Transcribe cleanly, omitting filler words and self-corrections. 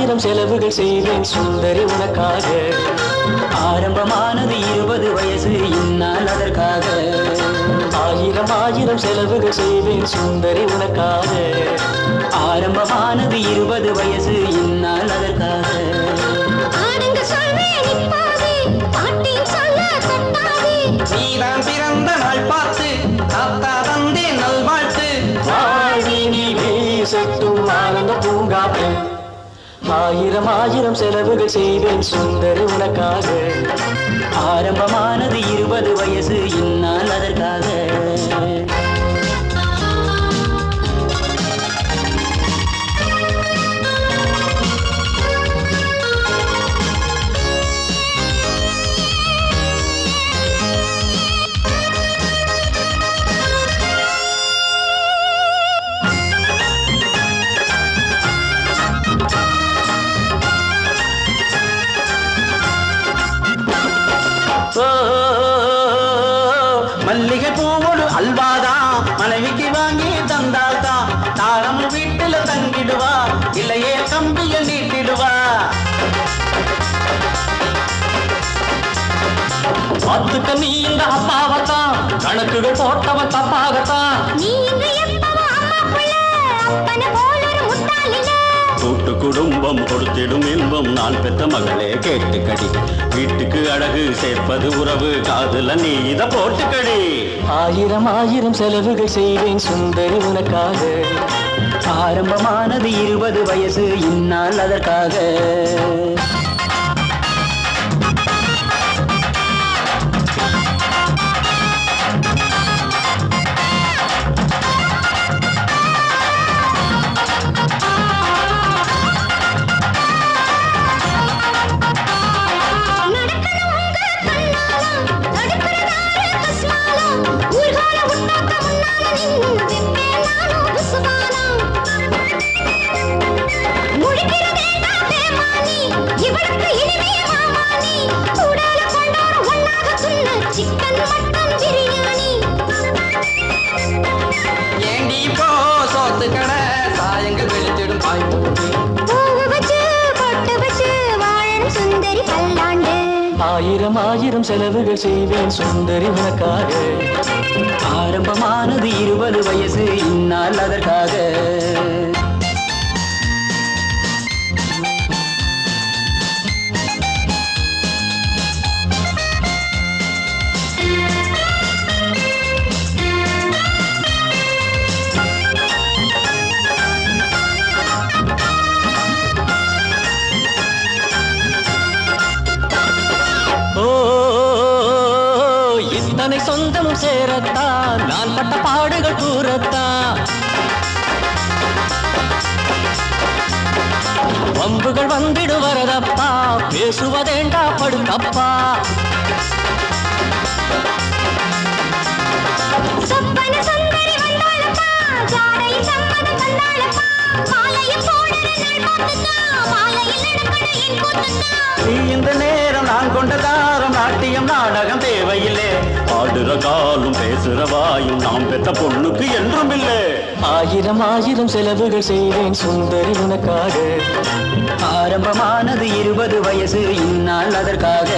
ஆயிரம் செலவுகள் செய்வேன் சுந்தரி உனக்காக. ஆரம்பமானது 20 வயசு இந்நாள் அதற்காக. ஆயிரம் செலவுகள் செய்வேன் சுந்தரி உனக்காக. ஆரம்பமானது 20 வயசு இந்நாள் அதற்காக. நீதான் பிறந்த நாள் பார்த்து தாத்தா தந்தே நல்வாழ்த்து. வாழ்வினி வீசட்டும் ஆனந்த பூங்காற்று. ஆயிரம் செலவுகள் செய்வேன் சுந்தரி உனக்காக. ஆரம்பமானது 20 வயசு இந்நாள் அதற்காக. மல்லிகை பூவோடு அல்வாதான் மனைவிக்கு வாங்கி தந்தால்தான் தாரம் வீட்டில் தங்கிடுவா, இல்லையே கம்பியில் நீட்டிடுவா. பார்த்துக்க நீ எங்க அப்பாவத்தான், கணக்குகள் போட்டவன் தப்பாகத்தான். கூட்டு குடும்பம் கொடுத்திடும் இன்பம் நான் பெற்ற மகளே கேட்டுக்கடி. வீட்டுக்கு அழகு சேர்ப்பது உறவு, காதுல நீ இத போட்டுக்கடி. ஆயிரம் செலவுகள் செய்வேன் சுந்தரி உனக்காக. ஆரம்பமானது 20 வயசு இந்நாள் அதற்காக. ஏண்டி போ சோத்து கடை சாயங்கள் வெளித்திடும் ஆயிரம் செலவுகள் செய்வேன் சுந்தரி உனக்காக. ஆரம்பமானது 20 வயசு இந்நாள் அதற்காக. இத்தனை சொந்தமும் சேரத்தான் நான் பட்ட பாடுகள் கூறத்தான். வம்புகள் வந்திடு வரதப்பா, பேசுவதேண்டா படுத்தப்பா. இந்த நேரம் நான் கொண்ட தாரம் நாட்டியம் நாடகம் தேவையில்லை. ஆடுற காலும் பேசுற வாயும் நாம் பெற்ற பொண்ணுக்கு என்றும் இல்லை. ஆயிரம் செலவுகள் செய்வேன் சுந்தரி உனக்காக. ஆரம்பமானது 20 வயசு இந்நாள் அதற்காக.